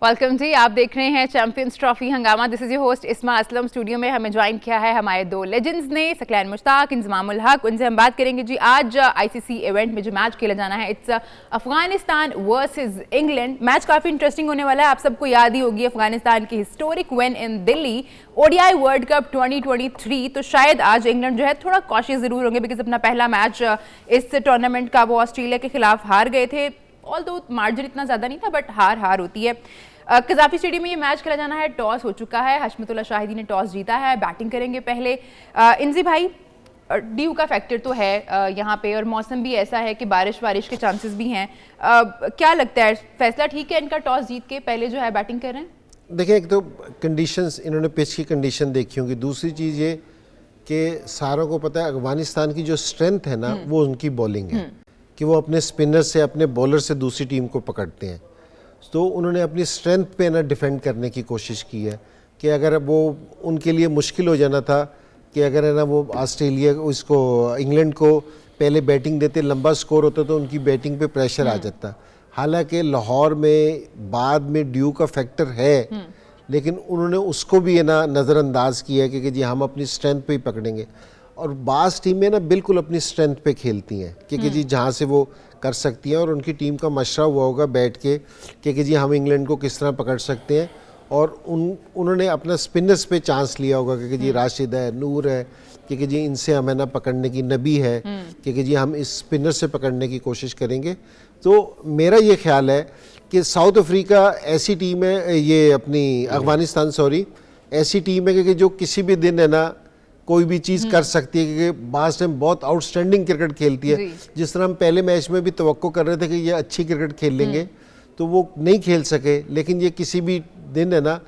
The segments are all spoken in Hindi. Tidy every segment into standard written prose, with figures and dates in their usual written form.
वेलकम जी, आप देख रहे हैं चैंपियंस ट्रॉफी हंगामा। दिस इज योर होस्ट इस्मा असलम। स्टूडियो में हमें ज्वाइन किया है हमारे दो लेजेंड्स ने, सकलैन मुश्ताक, इंजमामुल हक। उनसे हम बात करेंगे जी आज आईसीसी इवेंट में जो मैच खेला जाना है, it's Afghanistan versus England. Match काफ़ी इंटरेस्टिंग होने वाला है। आप सबको याद ही होगी अफगानिस्तान की historic win in Delhi ODI world cup 2023। तो शायद आज इंग्लैंड जो है थोड़ा कॉशियस ज़रूर होंगे, बिकॉज अपना पहला मैच इस टूर्नामेंट का वो ऑस्ट्रेलिया के खिलाफ हार गए थे। ऑल्दो मार्जिन इतना ज़्यादा नहीं था, बट हार होती है। कज़ाफी स्टेडियम में ये मैच खेला जाना है। टॉस हो चुका है, हशमतुल्लाह शाहिदी ने टॉस जीता है, बैटिंग करेंगे पहले। इंजी भाई, ड्यू का फैक्टर तो है यहाँ पे, और मौसम भी ऐसा है कि बारिश के चांसेस भी हैं। क्या लगता है, फैसला ठीक है इनका टॉस जीत के पहले जो है बैटिंग कर रहे हैं? देखिए, एक तो कंडीशंस, इन्होंने पिच की कंडीशन देखी होंगी। दूसरी चीज़ ये कि सारों को पता है अफगानिस्तान की जो स्ट्रेंथ है ना, वो उनकी बॉलिंग है, कि वो अपने स्पिनर से, अपने बॉलर से दूसरी टीम को पकड़ते हैं। तो उन्होंने अपनी स्ट्रेंथ पे ना डिफेंड करने की कोशिश की है कि अगर वो उनके लिए मुश्किल हो जाना था कि अगर है ना वो ऑस्ट्रेलिया उसको इंग्लैंड को पहले बैटिंग देते, लंबा स्कोर होता तो उनकी बैटिंग पे प्रेशर आ जाता। हालांकि लाहौर में बाद में ड्यू का फैक्टर है, लेकिन उन्होंने उसको भी है ना नज़रअंदाज किया है कि जी हम अपनी स्ट्रेंथ पे ही पकड़ेंगे। और बास टीमें ना बिल्कुल अपनी स्ट्रेंथ पे खेलती हैं कि जी जहाँ से वो कर सकती हैं, और उनकी टीम का मशवरा हुआ होगा बैठ के कि जी हम इंग्लैंड को किस तरह पकड़ सकते हैं। और उन्होंने अपना स्पिनर्स पे चांस लिया होगा कि जी राशिद है, नूर है, कि जी इनसे हमें ना पकड़ने की, नबी है कि जी हम इस स्पिनर से पकड़ने की कोशिश करेंगे। तो मेरा ये ख्याल है कि साउथ अफ्रीका ऐसी टीम है, ये अपनी अफगानिस्तान ऐसी टीम है कि जो किसी भी दिन है ना कोई भी चीज़ कर सकती है, क्योंकि बास टाइम बहुत आउटस्टैंडिंग क्रिकेट खेलती है। जिस तरह हम पहले मैच में भी तवक्को कर रहे थे कि ये अच्छी क्रिकेट खेल लेंगे, तो वो नहीं खेल सके, लेकिन ये किसी भी दिन है ना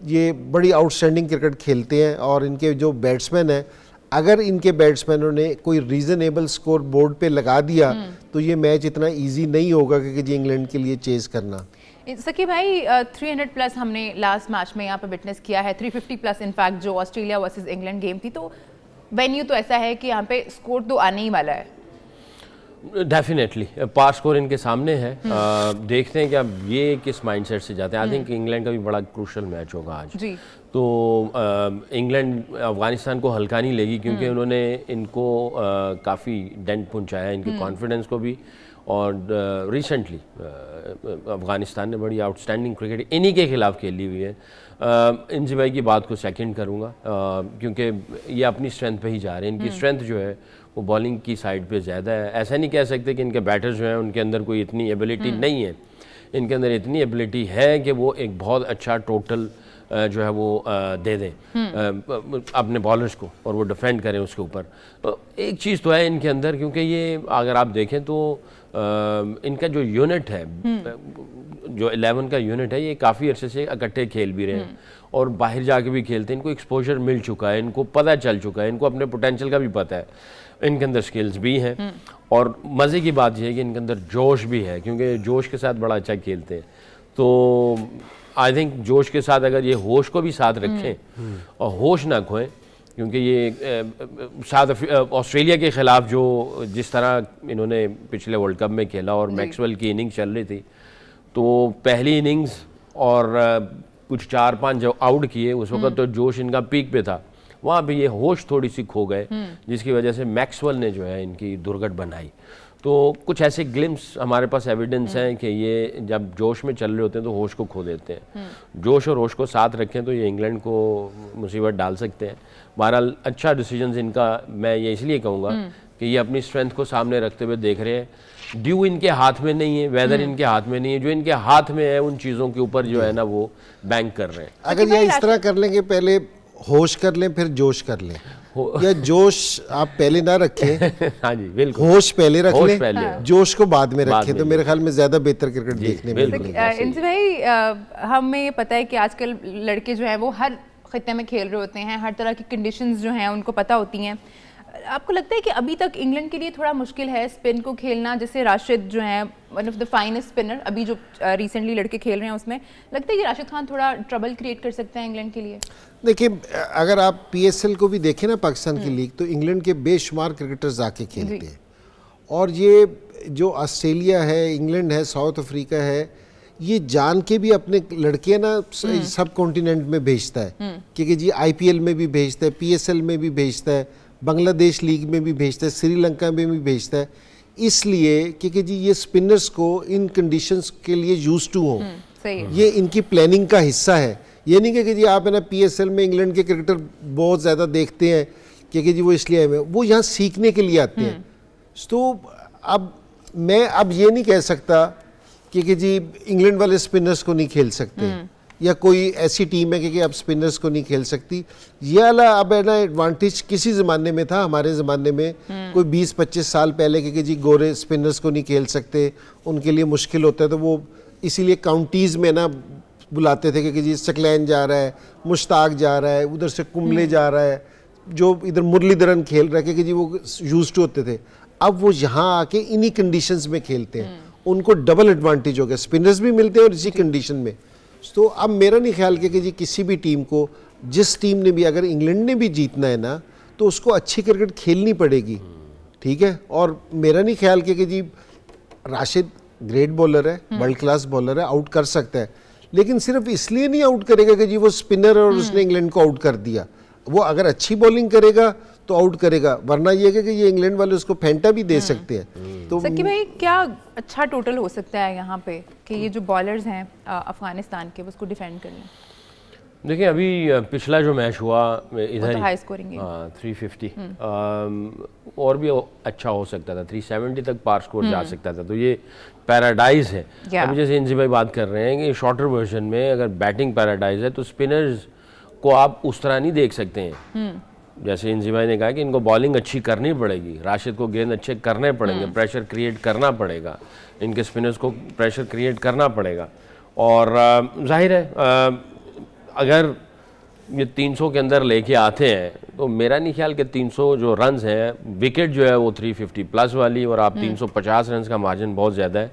ये बड़ी आउटस्टैंडिंग क्रिकेट खेलते हैं। और इनके जो बैट्समैन हैं, अगर इनके बैट्समैनों ने कोई रीज़नेबल स्कोर बोर्ड पे लगा दिया तो ये मैच इतना ईजी नहीं होगा कि जी इंग्लैंड के लिए चेज़ करना। सकी भाई, 300 प्लस हमने लास्ट मैच में यहाँ पर विटनेस किया है, 350 प्लस इनफैक्ट जो ऑस्ट्रेलिया वर्सेस इंग्लैंड गेम थी। तो वेन्यू तो ऐसा है कि यहाँ पे स्कोर तो आने ही वाला है। डेफिनेटली पार स्कोर इनके सामने है। देखते हैं कि अब ये किस माइंडसेट से जाते हैं। आई थिंक इंग्लैंड का भी बड़ा क्रूशल मैच होगा आज जी। तो इंग्लैंड अफगानिस्तान को हल्का नहीं लेगी, क्योंकि उन्होंने इनको काफ़ी डेंट पहुंचाया, इनके कॉन्फिडेंस को भी। और रिसेंटली अफगानिस्तान ने बड़ी आउटस्टैंडिंग क्रिकेट इन्हीं के खिलाफ खेली हुई है। इंजी भाई की बात को सेकंड करूँगा, क्योंकि ये अपनी स्ट्रेंथ पे ही जा रहे हैं। इनकी स्ट्रेंथ जो है वो बॉलिंग की साइड पे ज़्यादा है। ऐसा नहीं कह सकते कि इनके बैटर्स जो हैं उनके अंदर कोई इतनी एबिलिटी नहीं है। इनके अंदर इतनी एबिलिटी है कि वो एक बहुत अच्छा टोटल जो है वो दे दें अपने बॉलर्स को, और वो डिफेंड करें उसके ऊपर। तो एक चीज़ तो है इनके अंदर, क्योंकि ये अगर आप देखें तो इनका जो यूनिट है, जो 11 का यूनिट है, ये काफ़ी अरसे से इकट्ठे खेल भी रहे हैं और बाहर जाके भी खेलते हैं। इनको एक्सपोजर मिल चुका है, इनको पता चल चुका है, इनको अपने पोटेंशियल का भी पता है, इनके अंदर स्किल्स भी हैं। और मज़े की बात यह है कि इनके अंदर जोश भी है, क्योंकि जोश के साथ बड़ा अच्छा खेलते हैं। तो आई थिंक जोश के साथ अगर ये होश को भी साथ रखें और होश ना खोएं, क्योंकि ये ऑस्ट्रेलिया के ख़िलाफ़ जो जिस तरह इन्होंने पिछले वर्ल्ड कप में खेला और मैक्सवेल की इनिंग्स चल रही थी, तो पहली इनिंग्स और कुछ 4-5 जो आउट किए उस वक्त तो जोश इनका पीक पे था, वहाँ पे ये होश थोड़ी सी खो गए, जिसकी वजह से मैक्सवेल ने जो है इनकी दुर्घट बनाई। तो कुछ ऐसे ग्लिम्स हमारे पास एविडेंस हैं कि ये जब जोश में चल रहे होते हैं तो होश को खो देते हैं। जोश और होश को साथ रखें तो ये इंग्लैंड को मुसीबत डाल सकते हैं। बहरहाल अच्छा डिसीजन इनका, मैं ये इसलिए कहूँगा कि ये अपनी स्ट्रेंथ को सामने रखते हुए देख रहे हैं। ड्यू इनके हाथ में नहीं है, वेदर इनके हाथ में नहीं है, जो इनके हाथ में है उन चीज़ों के ऊपर जो है ना वो बैंक कर रहे हैं। अगर ये इस तरह कर लेंगे, पहले होश कर लें फिर जोश कर लें, या जोश आप पहले ना रखें हाँ जी बिल्कुल, होश पहले रख लें, जोश को बाद में रखें, तो मेरे ख्याल में ज़्यादा बेहतर क्रिकेट देखने मिलेगा। इनसे भाई, हमें ये पता है कि आजकल लड़के जो हैं वो हर खित्ते में खेल रहे होते हैं, हर तरह की कंडीशंस जो हैं उनको पता होती हैं। आपको लगता है कि अभी तक इंग्लैंड के लिए थोड़ा मुश्किल है स्पिन को खेलना? जैसे राशिद जो हैं one of the finest spinner अभी जो रिसेंटली लड़के खेल रहे हैं, उसमें लगता है कि राशिद खान थोड़ा ट्रबल क्रिएट कर सकते हैं इंग्लैंड के लिए? देखिए, अगर आप PSL को भी देखें ना, पाकिस्तान की लीग, तो इंग्लैंड के बेशुमार क्रिकेटर्स आके खेलते हैं। और ये जो ऑस्ट्रेलिया है, इंग्लैंड है, साउथ अफ्रीका है, ये जान के भी अपने लड़के ना सब कॉन्टिनेंट में भेजता है, क्योंकि जी आईपीएल में भी भेजता है, पीएसएल में भी भेजता है, बांग्लादेश लीग में भी भेजता है, श्रीलंका में भी भेजता है, इसलिए क्योंकि जी ये स्पिनर्स को इन कंडीशंस के लिए यूज टू हो, ये इनकी प्लानिंग का हिस्सा है। ये नहीं कि जी आप है ना पीएसएल में इंग्लैंड के क्रिकेटर बहुत ज़्यादा देखते हैं क्योंकि जी वो इसलिए आए हुए हैं, वो यहाँ सीखने के लिए आते हैं। तो अब मैं अब ये नहीं कह सकता कि जी इंग्लैंड वाले स्पिनर्स को नहीं खेल सकते या कोई ऐसी टीम है कि अब स्पिनर्स को नहीं खेल सकती। ये वाला अब है ना एडवांटेज किसी ज़माने में था, हमारे ज़माने में कोई 20-25 साल पहले कि जी गोरे स्पिनर्स को नहीं खेल सकते, उनके लिए मुश्किल होता है, तो वो इसीलिए काउंटीज़ में ना बुलाते थे कि जी सकलैन जा रहा है, मुश्ताक जा रहा है, उधर से कुंबले जा रहा है, जो इधर मुरलीधरन खेल रहा है कि जी वो यूज टू होते थे। अब वो यहाँ आके इन्हीं कंडीशंस में खेलते हैं, उनको डबल एडवांटेज हो गया, स्पिनर्स भी मिलते हैं और इसी कंडीशन में। तो अब मेरा नहीं ख्याल कि जी किसी भी टीम को, जिस टीम ने भी, अगर इंग्लैंड ने भी जीतना है ना तो उसको अच्छी क्रिकेट खेलनी पड़ेगी, ठीक है। और मेरा नहीं ख्याल कि जी राशिद ग्रेट बॉलर है, वर्ल्ड क्लास बॉलर है, आउट कर सकता है, लेकिन सिर्फ इसलिए नहीं आउट करेगा कि जी वो स्पिनर और उसने इंग्लैंड को आउट कर दिया। वो अगर अच्छी बॉलिंग करेगा तो आउट करेगा, वरना ये कि ये इंग्लैंड वाले उसको फेंटा भी दे सकते हैं। तो सकी भाई क्या अच्छा टोटल हो सकता है यहाँ पे कि ये जो बॉलर्स हैं अफगानिस्तान के उसको डिफेंड कर लें? देखिए अभी पिछला जो मैच हुआ इधर तो हाई स्कोरिंग है, 350 और भी अच्छा हो सकता था, 370 तक पार स्कोर जा सकता था, तो ये पैराडाइज है। अभी जैसे इंजी भाई बात कर रहे हैं कि शॉर्टर वर्जन में अगर बैटिंग पैराडाइज है तो स्पिनर्स को आप उस तरह नहीं देख सकते हैं। जैसे इंजी भाई ने कहा कि इनको बॉलिंग अच्छी करनी पड़ेगी, राशिद को गेंद अच्छे करने पड़ेंगे, प्रेशर क्रिएट करना पड़ेगा, इनके स्पिनर्स को प्रेशर क्रिएट करना पड़ेगा। और जाहिर है अगर ये 300 के अंदर लेके आते हैं तो मेरा नहीं ख्याल कि 300 जो रन्स हैं, विकेट जो है वो 350 प्लस वाली, और आप 350 रन्स का मार्जिन बहुत ज़्यादा है,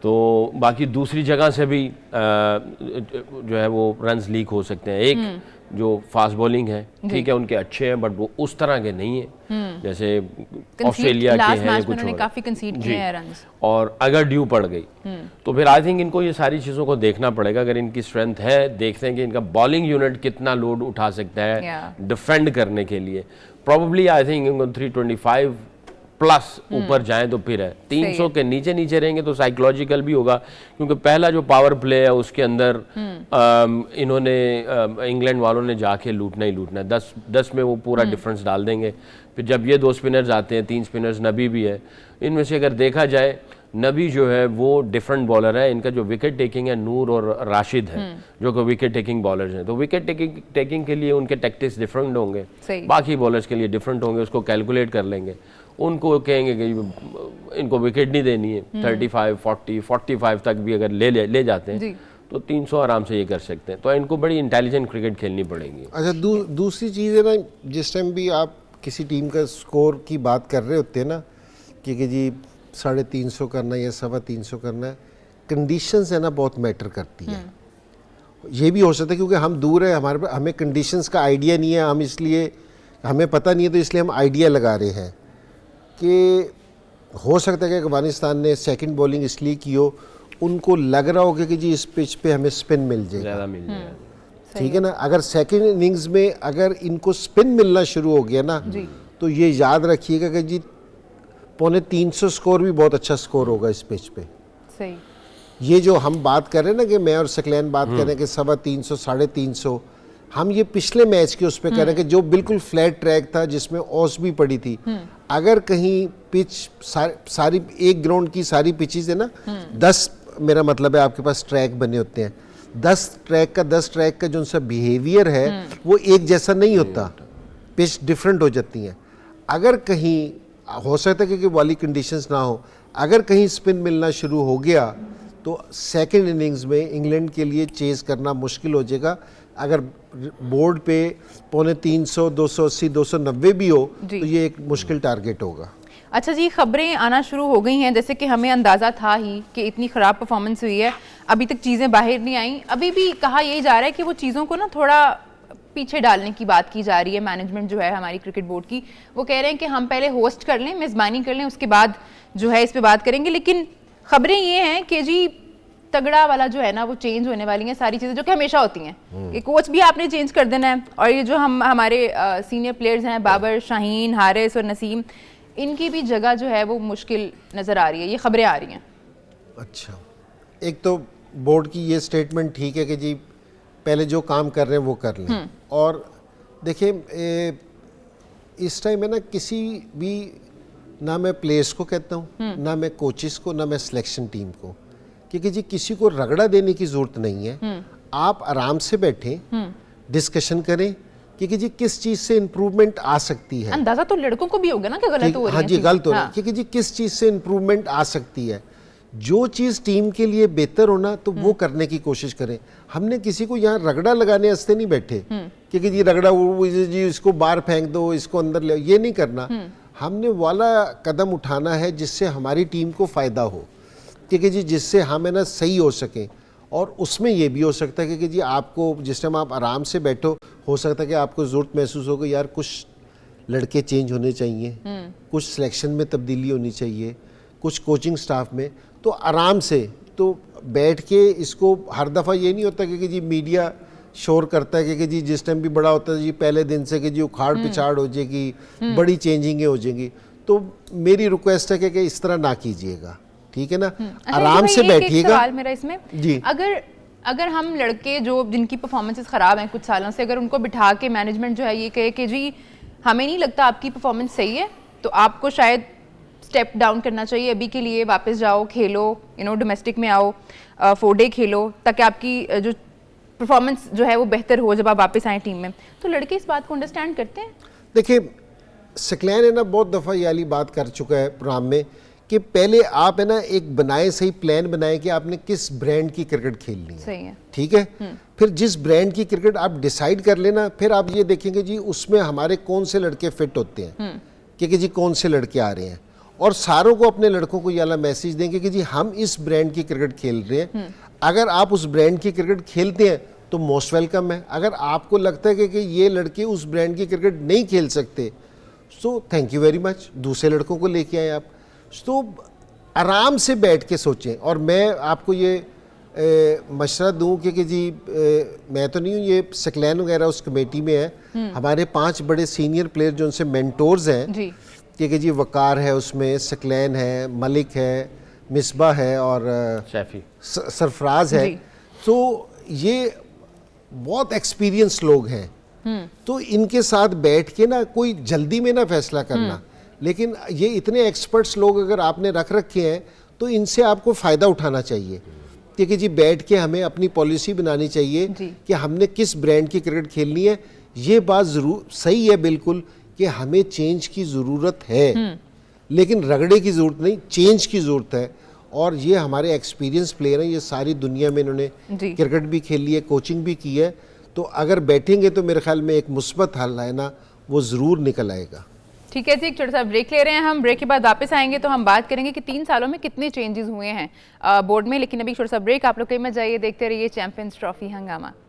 तो बाकी दूसरी जगह से भी जो है वो रन्स लीक हो सकते हैं। एक जो फास्ट बॉलिंग है, ठीक है, उनके अच्छे हैं, बट वो उस तरह के नहीं है जैसे ऑस्ट्रेलिया के हैं या कुछ और, काफी कंसीड किए हैं रन्स। और अगर ड्यू पड़ गई तो फिर आई थिंक इनको ये सारी चीज़ों को देखना पड़ेगा। अगर इनकी स्ट्रेंथ है, देखते हैं कि इनका बॉलिंग यूनिट कितना लोड उठा सकता है डिफेंड करने के लिए। प्रॉब्ली आई थिंक इनको 325 प्लस ऊपर जाएं तो फिर है, 300 के नीचे नीचे रहेंगे तो साइकोलॉजिकल भी होगा, क्योंकि पहला जो पावर प्ले है उसके अंदर इन्होंने इंग्लैंड वालों ने जाके लूटना ही लूटना है, 10 में वो पूरा डिफरेंस डाल देंगे। फिर जब ये 2 स्पिनर्स आते हैं, 3 स्पिनर्स, नबी भी है, इनमें से अगर देखा जाए नबी जो है वो डिफरेंट बॉलर है, इनका जो विकेट टेकिंग है नूर और राशिद है जो कि विकेट टेकिंग बॉलर्स हैं, तो विकेट टेकिंग के लिए उनके टैक्टिक्स डिफरेंट होंगे, बाकी बॉलर्स के लिए डिफरेंट होंगे, उसको कैलकुलेट कर लेंगे। उनको कहेंगे कि इनको विकेट नहीं देनी है, 35, 40, 45 तक भी अगर ले जाते हैं तो 300 आराम से ये कर सकते हैं। तो इनको बड़ी इंटेलिजेंट क्रिकेट खेलनी पड़ेगी। अच्छा, दूसरी चीज़ है ना, जिस टाइम भी आप किसी टीम का स्कोर की बात कर रहे होते हैं ना कि जी 350 करना या 325 करना है, कंडीशंस है ना बहुत मैटर करती है। ये भी हो सकता है क्योंकि हम दूर है, हमें कंडीशंस का आइडिया नहीं है, हम इसलिए हमें पता नहीं है, तो इसलिए हम आइडिया लगा रहे हैं कि हो सकता है कि अफगानिस्तान ने सेकंड बॉलिंग इसलिए की हो, उनको लग रहा होगा कि जी इस पिच पे हमें स्पिन मिल जाएगा, ठीक है ना। अगर सेकंड इनिंग्स में अगर इनको स्पिन मिलना शुरू हो गया ना तो ये याद रखिएगा कि जी 250 स्कोर भी बहुत अच्छा स्कोर होगा इस पिच पे। सही। ये जो हम बात कर रहे हैं ना कि मैं और सकलैन बात कर रहे हैं कि 350, 350, हम ये पिछले मैच के उस पर कह रहे हैं कि जो बिल्कुल फ्लैट ट्रैक था जिसमें ऑस भी पड़ी थी, अगर कहीं पिच सारी एक ग्राउंड की सारी पिचेस है ना, 10 मेरा मतलब है आपके पास ट्रैक बने होते हैं, 10 ट्रैक का जो उनका बिहेवियर है वो एक जैसा नहीं होता, पिच डिफरेंट हो जाती हैं। अगर कहीं हो सकता है कि वाली कंडीशंस ना हो, अगर कहीं स्पिन मिलना शुरू हो गया तो सेकंड इनिंग्स में इंग्लैंड के लिए चेज करना मुश्किल हो जाएगा। अगर बोर्ड पे 350, 280, 290 भी हो तो ये एक मुश्किल टारगेट होगा। अच्छा जी, खबरें आना शुरू हो गई हैं, जैसे कि हमें अंदाज़ा था ही कि इतनी ख़राब परफॉर्मेंस हुई है, अभी तक चीज़ें बाहर नहीं आई। अभी भी कहा यही जा रहा है कि वो चीज़ों को ना थोड़ा पीछे डालने की बात की जा रही है। मैनेजमेंट जो है हमारी क्रिकेट बोर्ड की, वो कह रहे हैं कि हम पहले होस्ट कर लें, मेज़बानी कर लें, उसके बाद जो है इस पर बात करेंगे। लेकिन खबरें ये हैं कि जी तगड़ा वाला जो है ना वो चेंज होने वाली हैं सारी चीज़ें जो कि हमेशा होती हैं कि कोच भी आपने चेंज कर देना है, और ये जो हमारे सीनियर प्लेयर्स हैं बाबर, शाहीन, हारिस और नसीम, इनकी भी जगह जो है वो मुश्किल नज़र आ रही है, ये खबरें आ रही हैं। अच्छा, एक तो बोर्ड की ये स्टेटमेंट ठीक है कि जी पहले जो काम कर रहे हैं वो कर लें, और देखिए इस टाइम है ना किसी भी, ना मैं प्लेयर्स को कहता हूँ ना मैं कोचेस को ना मैं सिलेक्शन टीम को, क्योंकि जी किसी को रगड़ा देने की ज़रूरत नहीं है। आप आराम से बैठें, डिस्कशन करें क्योंकि जी किस चीज़ से इम्प्रूवमेंट आ सकती है। अंदाजा तो लड़कों को भी होगा ना कि गलत हो रही है। हाँ जी, गलत हो रही है, क्योंकि जी किस चीज़ से इम्प्रूवमेंट आ सकती है। जो चीज़ टीम के लिए बेहतर होना तो वो करने की कोशिश करें। हमने किसी को यहाँ रगड़ा लगाने वास्ते नहीं बैठे क्योंकि जी रगड़ा जी इसको बाहर फेंक दो, इसको अंदर ले, ये नहीं करना। हमने वाला कदम उठाना है जिससे हमारी टीम को फ़ायदा हो, क्योंकि जी जिससे हम है ना सही हो सकें। और उसमें ये भी हो सकता है कि जी आपको जिस टाइम आप आराम से बैठो, हो सकता है कि आपको ज़रूरत महसूस हो कि यार कुछ लड़के चेंज होने चाहिए, कुछ सिलेक्शन में तब्दीली होनी चाहिए, कुछ कोचिंग स्टाफ में। तो आराम से तो बैठ के इसको, हर दफ़ा ये नहीं होता कि जी मीडिया शोर करता है कि जी जिस टाइम भी बड़ा होता है जी पहले दिन से कि जी उखाड़ पिछाड़ हो जाएगी, बड़ी चेंजिंगें हो जाएंगी। तो मेरी रिक्वेस्ट है कि इस तरह ना कीजिएगा, ठीक है ना, आराम से बैठिएगा। सवाल मेरा इसमें जी, अगर हम लड़के जो जिनकी परफॉर्मेंसेस ख़राब हैं कुछ सालों से, अगर उनको बिठा के मैनेजमेंट जो है ये कहे कि जी हमें नहीं लगता आपकी परफॉर्मेंस सही है, तो आपको शायद स्टेप डाउन करना चाहिए, अभी के लिए वापस जाओ, खेलो, डोमेस्टिक में आओ, 4 डे खेलो, ताकि आपकी जो परफॉर्मेंस जो है वो बेहतर हो जब आप वापस आए टीम में। तो लड़के इस बात को अंडरस्टैंड करते हैं? देखिए सकलैन है ना बहुत दफ़ा ये वाली बात कर चुका है प्रोग्राम में कि पहले आप है ना एक बनाए, सही प्लान बनाए कि आपने किस ब्रांड की क्रिकेट खेलनी है, सही है, ठीक है। फिर जिस ब्रांड की क्रिकेट आप डिसाइड कर लेना, फिर आप ये देखेंगे जी उसमें हमारे कौन से लड़के फिट होते हैं, क्योंकि जी कौन से लड़के आ रहे हैं, और सारों को अपने लड़कों को ये वाला मैसेज देंगे कि जी हम इस ब्रांड की क्रिकेट खेल रहे हैं। अगर आप उस ब्रांड की क्रिकेट खेलते हैं तो मोस्ट वेलकम है। अगर आपको लगता है कि ये लड़के उस ब्रांड की क्रिकेट नहीं खेल सकते, so thank you very much, दूसरे लड़कों को लेके आए आप। तो आराम से बैठ के सोचें। और मैं आपको ये मशवरा दूं कि जी मैं तो नहीं हूँ, ये सकलैन वगैरह उस कमेटी में है, हमारे 5 बड़े सीनियर प्लेयर जो उनसे मेंटोर्स हैं जी, कि जी वकार है, उसमें सकलैन है, मलिक है, मिसबा है और शैफी सरफराज है। तो ये बहुत एक्सपीरियंस लोग हैं, तो इनके साथ बैठ के ना कोई जल्दी में ना फैसला करना, लेकिन ये इतने एक्सपर्ट्स लोग अगर आपने रख रखे हैं तो इनसे आपको फ़ायदा उठाना चाहिए, क्योंकि जी बैठ के हमें अपनी पॉलिसी बनानी चाहिए कि हमने किस ब्रांड की क्रिकेट खेलनी है। ये बात ज़रूर सही है बिल्कुल कि हमें चेंज की ज़रूरत है, लेकिन रगड़े की ज़रूरत नहीं, चेंज की ज़रूरत है। और ये हमारे एक्सपीरियंस प्लेयर हैं, ये सारी दुनिया में इन्होंने क्रिकेट भी खेली है, कोचिंग भी की है। तो अगर बैठेंगे तो मेरे ख्याल में एक मुस्बत हल है ना, वो ज़रूर निकल आएगा। ठीक है जी, एक छोटा सा ब्रेक ले रहे हैं हम। ब्रेक के बाद वापस आएंगे तो हम बात करेंगे कि 3 सालों में कितने चेंजेस हुए हैं बोर्ड में। लेकिन अभी छोटा सा ब्रेक, आप लोग कहीं मत जाइए, देखते रहिए चैंपियंस ट्रॉफी हंगामा।